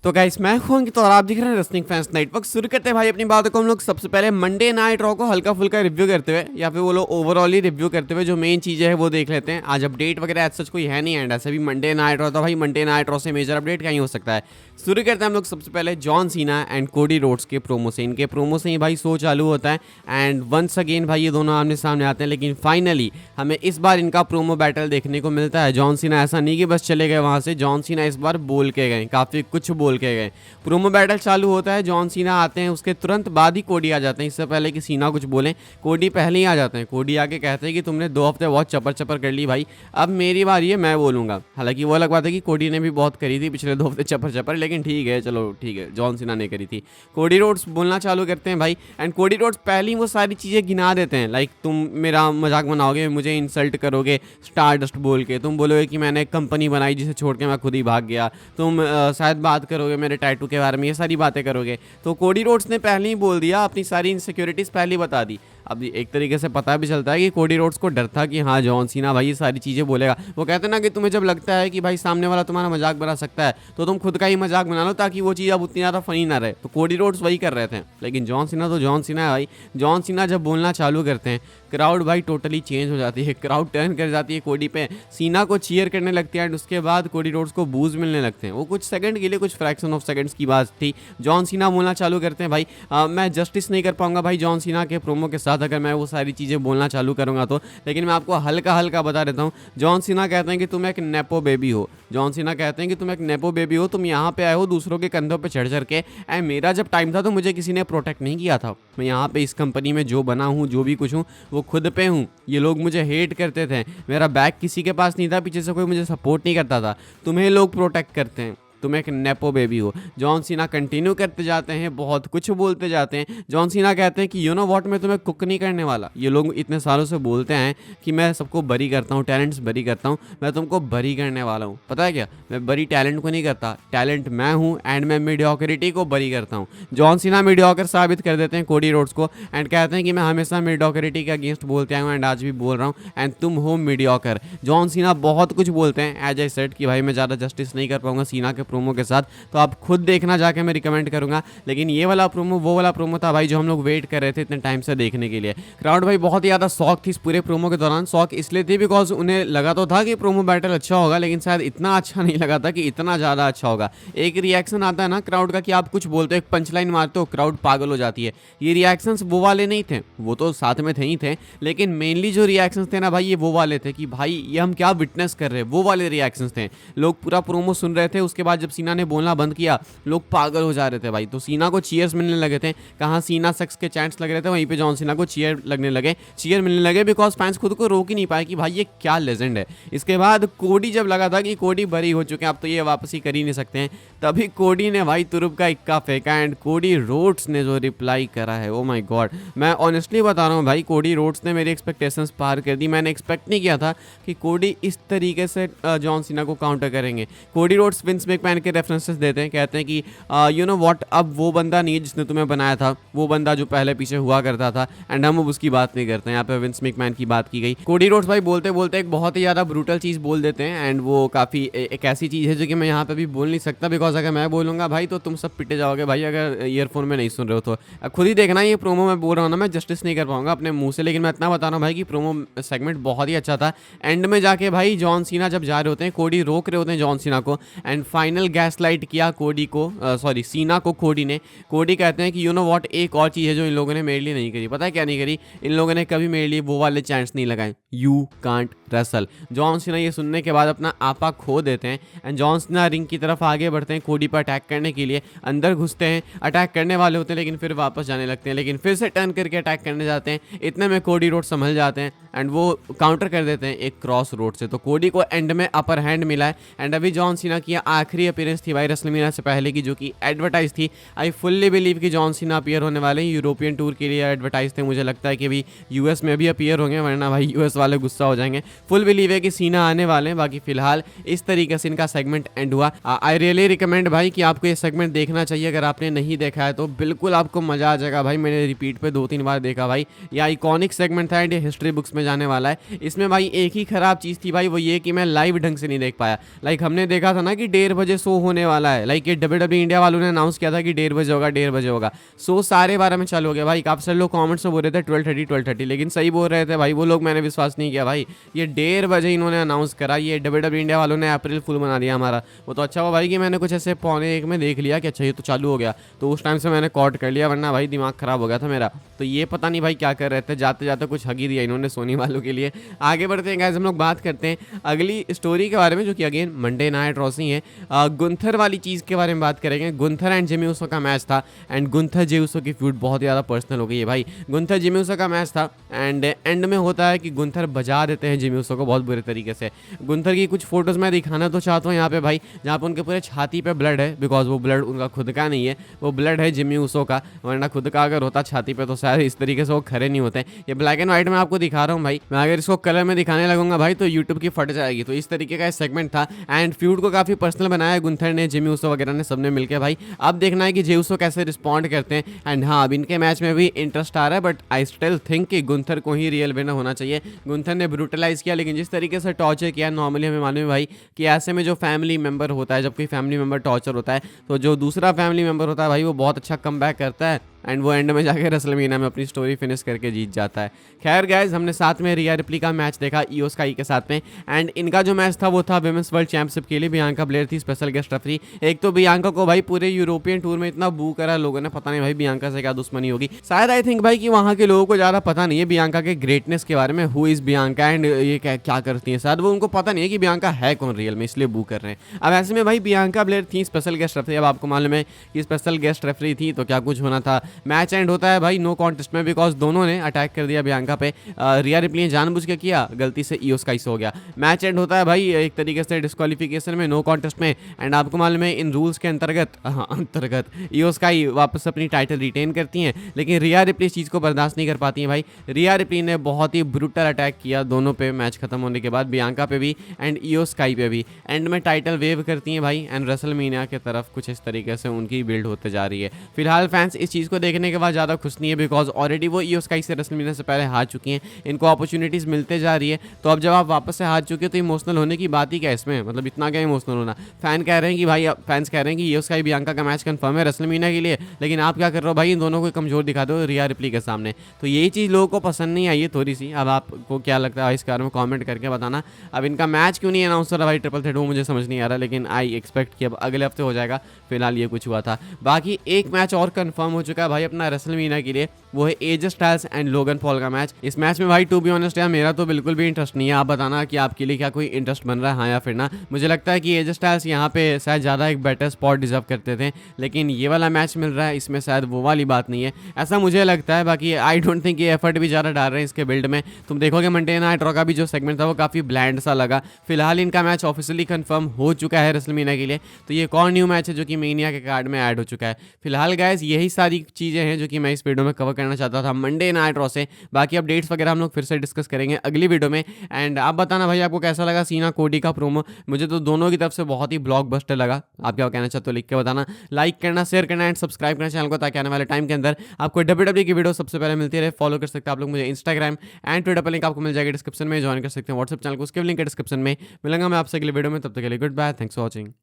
तो गाइस मैं हूं अंकित और आप दिख रहे हैं रेसलिंग फैंस नेटवर्क। शुरू करते हैं भाई अपनी बातों को हम लोग सबसे पहले मंडे नाइट रॉ को हल्का फुल्का रिव्यू करते हुए या फिर वो लोग ओवरऑल ही रिव्यू करते हुए जो मेन चीज़ें हैं वो देख लेते हैं। आज अपडेट वगैरह एज सच कोई है नहीं एंड ऐसे भी मंडे नाइट रॉ, तो भाई मंडे नाइट रॉ से मेजर अपडेट कहीं हो सकता है। शुरू करते हैं हम लोग सबसे पहले John Cena and Cody Rhodes के प्रोमो से। इनके प्रोमो से ही भाई शो चालू होता है एंड वंस अगेन भाई ये दोनों आमने सामने आते हैं, लेकिन फाइनली हमें इस बार इनका प्रोमो बैटल देखने को मिलता है। जॉन सीना ऐसा नहीं कि बस चले गए वहाँ से, जॉन सीना इस बार बोल के गए, काफ़ी कुछ बोल के गए। प्रोमो बैटल चालू होता है, जॉन सीना आते हैं, उसके तुरंत बाद ही कोडी आ जाते हैं। इससे पहले कि सीना कुछ बोलें कोडी पहले ही आ जाते हैं। कोडी आके कहते हैं कि तुमने 2 हफ्ते बहुत चपर चपर कर ली भाई, अब मेरी बारी है, मैं बोलूँगा। हालांकि वो अलग बात है कि कोडी ने भी बहुत करी थी पिछले 2 हफ्ते चपर चपर, लेकिन ठीक है, चलो ठीक है, जॉन सीना ने करी थी। कोडी रोड्स बोलना चालू करते हैं भाई एंड कोडी रोड्स पहले ही वो सारी चीज़ें गिना देते हैं। लाइक तुम मेरा मजाक बनाओगे, मुझे इंसल्ट करोगे स्टार डस्ट बोल के, तुम बोलोगे कि मैंने एक कंपनी बनाई जिसे छोड़ के मैं खुद ही भाग गया, तुम शायद बात करोगे मेरे टैटू के बारे में, ये सारी बातें करोगे। तो कोडी रोड्स ने पहले ही बोल दिया, अपनी सारी इनसिक्योरिटीज़ पहले ही बता दी। अब एक तरीके से पता भी चलता है कि कोडी रोड्स को डर था कि हाँ जॉन सीना भाई ये सारी चीज़ें बोलेगा। वो कहते हैं ना कि तुम्हें जब लगता है कि भाई सामने वाला तुम्हारा मजाक बना सकता है तो तुम खुद का ही मजाक बना लो ताकि वो चीज़ अब उतनी ज़्यादा फनी ना रहे। तो कोडी रोड्स वही कर रहे थे, लेकिन जॉन सीना तो जॉन सीना है भाई। जॉन सीना जब बोलना चालू करते हैं क्राउड भाई टोटली चेंज हो जाती है, क्राउड टर्न कर जाती है कोडी पे, सीना को चीयर करने लगती है एंड उसके बाद कोडी रोड्स को बूज मिलने लगते हैं। वो कुछ सेकंड के लिए, कुछ फ्रैक्शन ऑफ सेकंड्स की बात थी। जॉन सीना बोलना चालू करते हैं भाई मैं जस्टिस नहीं कर पाऊंगा भाई जॉन सीना के प्रोमो के साथ अगर मैं वो सारी चीज़ें बोलना चालू करूंगा तो, लेकिन मैं आपको हल्का हल्का बता देता हूँ। जॉन सीना कहते हैं कि तुम एक नेपो बेबी हो, जॉन सीना कहते हैं कि तुम एक नेपो बेबी हो, तुम यहाँ पे आए हो दूसरों के कंधों पे चढ़ चढ़ के, एंड मेरा जब टाइम था तो मुझे किसी ने प्रोटेक्ट नहीं किया था। मैं यहाँ पे इस कंपनी में जो बना हूँ, जो भी कुछ हूँ, वो खुद पे हूँ। ये लोग मुझे हेट करते थे, मेरा बैक किसी के पास नहीं था, पीछे से कोई मुझे सपोर्ट नहीं करता था, तुम्हें लोग प्रोटेक्ट करते हैं, तुम एक नेपो बेबी हो। जॉन सीना कंटिन्यू करते जाते हैं, बहुत कुछ बोलते जाते हैं। जॉन सीना कहते हैं कि यू नो व्हाट, मैं तुम्हें कुक नहीं करने वाला। ये लोग इतने सालों से बोलते हैं कि मैं सबको बरी करता हूँ, टैलेंट्स बरी करता हूँ, मैं तुमको बरी करने वाला हूँ। पता है क्या, मैं बरी टैलेंट को नहीं करता, टैलेंट मैं हूँ एंड मैं मीडियोक्रिटी को बरी करता हूँ। जॉन सीना मीडियोकर साबित कर देते हैं कोडी रोड्स को एंड कहते हैं कि मैं हमेशा मीडियोक्रिटी के अगेंस्ट बोलते आया हूँ एंड आज भी बोल रहा हूँ एंड तुम हो मीडियोकर। जॉन सीना बहुत कुछ बोलते हैं, एज आई सेड कि भाई मैं ज़्यादा जस्टिस नहीं कर पाऊंगा सीना के प्रोमो के साथ, तो आप खुद देखना जाके, मैं रिकमेंड करूंगा। लेकिन ये वाला प्रोमो वो वाला प्रोमो था भाई जो हम लोग वेट कर रहे थे इतने टाइम से देखने के लिए। क्राउड भाई बहुत ही ज़्यादा शौक थी इस पूरे प्रोमो के दौरान। शौक इसलिए थी बिकॉज उन्हें लगा तो था कि प्रोमो बैटल अच्छा होगा, लेकिन शायद इतना अच्छा नहीं लगा था कि इतना ज़्यादा अच्छा होगा। एक रिएक्शन आता है ना क्राउड का कि आप कुछ बोलते हो, एक पंच लाइन मारते हो, क्राउड पागल हो जाती है। ये रिएक्शंस वो वाले नहीं थे, वो तो साथ में थे ही थे, लेकिन मेनली जो रिएक्शंस थे ना भाई ये वो वाले थे कि भाई ये हम क्या विटनेस कर रहे हैं, वो वाले रिएक्शंस थे। लोग पूरा प्रोमो सुन रहे थे, उसके बाद जब सीना ने बोलना बंद किया लोग पागल हो जा रहे थे भाई। तो सीना को चीयर्स मिलने लगे थे, कहाँ सीना सेक्स के चैंट्स लग रहे थे, वहीं पे जॉन सीना को चीयर लगने लगे, चीयर मिलने लगे, बिकॉज फैंस खुद को रोक ही नहीं पाए कि भाई ये क्या लेजेंड है। इसके बाद कोडी जब लगा था कि कोडी बरी हो चुके हैं, अब तो ये वापस ही कर ही नहीं सकते हैं, तभी कोडी ने भाई तुरुप का इक्का फेंका एंड कोडी रोड्स ने जो रिप्लाई करा है, ओ माय गॉड। मैं ऑनेस्टली बता रहा हूँ भाई, कोडी रोड्स ने मेरी एक्सपेक्टेशंस पार कर दी। मैंने एक्सपेक्ट नहीं किया था कि कोडी इस तरीके से जॉन सीना को काउंटर करेंगे। कोडी रोड्स विंस मैकमैन के रेफरेंसेस देते हैं, कहते हैं कि यू नो व्हाट, अब वो बंदा नहीं है जिसने तुम्हें बनाया था, वो बंदा जो पहले पीछे हुआ करता था, एंड हम अब उसकी बात नहीं करते हैं। यहाँ पे विंस मैकमैन की बात की गई। कोडी रोड्स भाई बोलते बोलते एक बहुत ही ज़्यादा ब्रूटल चीज़ बोल देते हैं एंड वो काफ़ी एक ऐसी चीज़ है जो कि मैं यहाँ पे भी बोल नहीं सकता, बिकॉज अगर मैं बोलूँगा भाई तो तुम सब पिटे जाओगे भाई, अगर ईयरफोन में नहीं सुन रहे हो तो। खुद ही देखना, ये प्रोमो मैं बोल रहा हूँ ना, मैं जस्टिस नहीं कर पाऊंगा अपने मुँह से, लेकिन मैं इतना बता रहा हूँ भाई कि प्रोमो सेगमेंट बहुत ही अच्छा था। एंड में जाके भाई जॉन सीना जब जा रहे होते हैं, कोडी रोक रहे होते हैं जॉन सीना को एंड फाइनल गैस लाइट किया कोडी को, सॉरी सीना को कोडी ने। कोडी कहते हैं कि यू नो व्हाट, एक और चीज़ है जो इन लोगों ने मेरे लिए नहीं करी। पता है क्या नहीं करी? इन लोगों ने कभी मेरे लिए वो वाले चांस नहीं लगाए, you can't Russell. John Cena ये सुनने के बाद अपना आपा खो देते हैं एंड जॉन सीना रिंग की तरफ आगे बढ़ते हैं कोडी पर अटैक करने के लिए। अंदर घुसते हैं, अटैक करने वाले होते हैं, लेकिन फिर वापस जाने लगते हैं, लेकिन फिर से टर्न करके अटैक करने जाते हैं। इतने में कोडी रोड संभल जाते हैं एंड वो काउंटर कर देते हैं एक क्रॉस रोड से। तो कोडी को एंड में अपर हैंड मिला है एंड अभी जॉन सीना की आखिरी अपीयरेंस थी भाई रेसलमेनिया से पहले की, जो कि एडवर्टाइज थी। आई फुल्ली बिलीव कि जॉन सीना अपीयर होने वाले हैं, यूरोपियन टूर के लिए एडवर्टाइज थे। मुझे लगता है कि अभी यूएस में भी अपीयर होंगे, वरना भाई यूएस वाले गुस्सा हो जाएंगे। फुल बिलीव है कि सीना आने वाले हैं। बाकी फिलहाल इस तरीके से इनका सेगमेंट एंड हुआ। आई रियली रिकमेंड भाई कि आपको ये सेगमेंट देखना चाहिए, अगर आपने नहीं देखा है तो बिल्कुल आपको मजा आ जाएगा भाई। मैंने रिपीट पे 2-3 बार देखा भाई, ये आइकॉनिक सेगमेंट था एंड ये हिस्ट्री बुक्स में जाने वाला है। इसमें भाई एक ही खराब चीज़ थी भाई, वो ये कि मैं लाइव ढंग से नहीं देख पाया। लाइक हमने देखा था ना कि 1:30 बजे बजे शो होने वाला है। लाइक ये WWE इंडिया वालों ने अनाउंस किया था कि 1:30 बजे होगा, 1:30 बजे होगा। शो 12:30 में चालू हो गया भाई। काफ़ी सारे लोग कमेंट्स में बोल रहे थे 12:30, लेकिन सही बोल रहे थे भाई वो लोग, मैंने विश्वास नहीं किया भाई। ये 1:30 बजे इन्होंने अनाउंस करा। ये WWE इंडिया वालों ने अप्रैल फुल बना दिया हमारा। वो तो अच्छा हुआ भाई कि मैंने कुछ ऐसे 12:45 में देख लिया कि अच्छा ये तो चालू हो गया, तो उस टाइम से मैंने कॉट कर लिया, वरना भाई दिमाग खराब हो गया था मेरा। तो ये पता नहीं भाई क्या कर रहे थे, जाते जाते कुछ हगी दिया इन्होंने सोनी वालों के लिए। आगे बढ़ते हैं गाइस, हम लोग बात करते हैं अगली स्टोरी के बारे में, जो कि अगेन मंडे नाइट रॉ ही है। गुंथर वाली चीज़ के बारे में बात करेंगे। गुंथर एंड जिमी ऊसो का मैच था, एंड गुंथर जे ऊसो की फ्यूड बहुत ज़्यादा पर्सनल हो गई है भाई। गुंथर जिमी ऊसो का मैच था, एंड एंड में होता है कि गुंथर बजा देते हैं जिमी ऊसो को बहुत बुरे तरीके से। गुंथर की कुछ फोटोज़ मैं दिखाना तो चाहता हूँ यहाँ पे भाई, जहाँ पे उनके पूरे छाती पे ब्लड है, बिकॉज वो ब्लड उनका खुद का नहीं है, वो ब्लड है जिमी ऊसो का, वरना खुद का अगर होता छाती पे तो शायद इस तरीके से वो खड़े नहीं होते। ये ब्लैक एंड व्हाइट में आपको दिखा रहा हूँ भाई, मैं अगर इसको कलर में दिखाने लगूंगा भाई तो यूट्यूब की फट जाएगी। तो इस तरीके का सेगमेंट था, एंड फ्यूड को काफ़ी पर्सनल बनाया गुंथर ने, जिमी ऊसो वगैरह ने, सबने मिलकर भाई। अब देखना है कि जे ऊसो कैसे रिस्पॉन्ड करते हैं। एंड हाँ, अब इनके मैच में भी इंटरेस्ट आ रहा है, बट आई स्टिल थिंक कि गुंथर को ही रियल विनर होना चाहिए। गुंथर ने ब्रूटलाइज किया, लेकिन जिस तरीके से टॉर्चर किया, नॉर्मली हमें मालूम है भाई कि ऐसे में जो फैमिली मेंबर होता है, जब कोई फैमिली मेंबर टॉर्चर होता है, तो जो दूसरा फैमिली मेंबर होता है भाई वो बहुत अच्छा कमबैक करता है, एंड वो एंड में जाके रेसलमेनिया में अपनी स्टोरी फिनिश करके जीत जाता है। खैर गाइज, हमने साथ में रिया रिप्ली का मैच देखा ईओ स्काई के साथ में, एंड इनका जो मैच था वो था विमेंस वर्ल्ड चैंपियनशिप के लिए। बियांका ब्लेयर थी स्पेशल गेस्ट रेफरी। एक तो बियांका को भाई पूरे यूरोपियन टूर में इतना बू करा लोगों ने, पता नहीं भाई बियांका से क्या दुश्मनी होगी। शायद आई थिंक भाई कि वहाँ के लोगों को ज़्यादा पता नहीं है बियांका के ग्रेटनेस के बारे में, हु इज़ बियांका एंड ये क्या करती है। शायद वो उनको पता नहीं है कि बियांका है कौन रियल में, इसलिए बू कर रहे हैं। अब ऐसे में भाई बियांका ब्लेयर थी स्पेशल गेस्ट रेफरी। अब आपको मालूम है कि स्पेशल गेस्ट रेफरी थी तो क्या कुछ होना था। मैच एंड होता है भाई नो कॉन्टेस्ट में, बिकॉज दोनों ने अटैक कर दिया बियांका पे। रिया रिप्ली ने जानबूझ के किया, गलती से ईओ स्काई से हो गया। मैच एंड होता है भाई एक तरीके से डिस्क्वालिफिकेशन में, नो कॉन्टेस्ट में। एंड आपको मालूम है इन रूल्स के अंतर्गत ईओ स्काई वापस अपनी टाइटल रिटेन करती हैं, लेकिन रिया रिप्ली इस चीज़ को बर्दाश्त नहीं कर पाती हैं भाई। रिया रिप्ली ने बहुत ही ब्रूटल अटैक किया दोनों पे मैच खत्म होने के बाद, बियांका पे भी एंड ईओ स्काई पे भी। एंड में टाइटल वेव करती हैं भाई, एंड रेसलमेनिया की तरफ कुछ इस तरीके से उनकी बिल्ड होते जा रही है। फिलहाल फैंस इस चीज़ को देखने के बाद ज़्यादा खुश नहीं है, बिकॉज ऑलरेडी वो ईओ स्काई से रेसलमेनिया से पहले हार चुकी हैं, इनको अपॉर्चुनिटीज़ मिलते जा रही है। तो अब जब आप वापस से हार चुके तो इमोशनल होने की बात ही क्या इसमें, मतलब इतना क्या इमोशनल होना। फैंस कह रहे हैं कि ईओ स्काई बियांका का मैच कंफर्म है रेसलमेनिया के लिए, लेकिन आप क्या कर रहे हो भाई, इन दोनों को कमजोर दिखा दो रिया रिप्ली के सामने। तो यही चीज़ लोगों को पसंद नहीं आई है थोड़ी सी। अब आपको क्या लगता है इस बारे में कमेंट करके बताना। अब इनका मैच क्यों नहीं अनाउंस हो रहा भाई ट्रिपल थ्रेट, वो मुझे समझ नहीं आ रहा, लेकिन आई एक्सपेक्ट कि अब अगले हफ्ते हो जाएगा। फिलहाल ये कुछ हुआ था। बाकी एक मैच और कंफर्म हो चुका है भाई अपना रेसलमेनिया के लिए, वो है AJ Styles and Logan Paul का मैच। इस मैच में भाई टू बी ऑनेस्ट यार मेरा तो बिल्कुल भी इंटरेस्ट नहीं है। आप बताना कि आपके लिए क्या कोई इंटरेस्ट बन रहा है, हाँ या फिर ना। मुझे लगता है कि एजे स्टाइल्स यहाँ पे शायद ज़्यादा एक बेटर स्पॉट डिजर्व करते थे, लेकिन ये वाला मैच मिल रहा है, इसमें शायद वो वाली बात नहीं है, ऐसा मुझे लगता है। बाकी आई डोंट थिंक ये एफर्ट भी ज़्यादा डाल रहे हैं इसके बिल्ड में। तुम देखोगे मंडे नाइट रॉ का भी जो सेगमेंट था वो काफ़ी ब्लैंड सा लगा। फिलहाल इनका मैच ऑफिशियली कंफर्म हो चुका है रेसलमेनिया के लिए, तो ये एक और न्यू मैच है जो कि मेनिया के कार्ड में ऐड हो चुका है। फिलहाल गाइस यही सारी चीज़ें हैं जो कि मैं इस वीडियो में कवर करना चाहता था मंडे नाइट रॉ से। बाकी अपडेट्स वगैरह हम लोग फिर से डिस्कस करेंगे अगली वीडियो में। एंड आप बताना भाई आपको कैसा लगा सीना कोडी का प्रोमो। मुझे तो दोनों की तरफ से बहुत ही ब्लॉकबस्टर लगा। आप क्या कहना चाहते हो लिख के बताना। लाइक करना, शेयर करना एंड सब्सक्राइब करना चैनल को, ताकि आने वाले टाइम के अंदर आपको WWE की वीडियो सबसे पहले मिलती रहे। फॉलो कर सकते हैं आप लोग मुझे इंस्टाग्राम एंड ट्विटर पर, लिंक आपको मिल जाएगा डिस्क्रिप्शन में। ज्वाइन कर सकते हैं व्हाट्सएप चैनल को, उसके लिंक है डिस्क्रिप्शन में। मिलूंगा मैं आपसे अगले वीडियो में, तब तक के लिए goodbye, thanks for watching.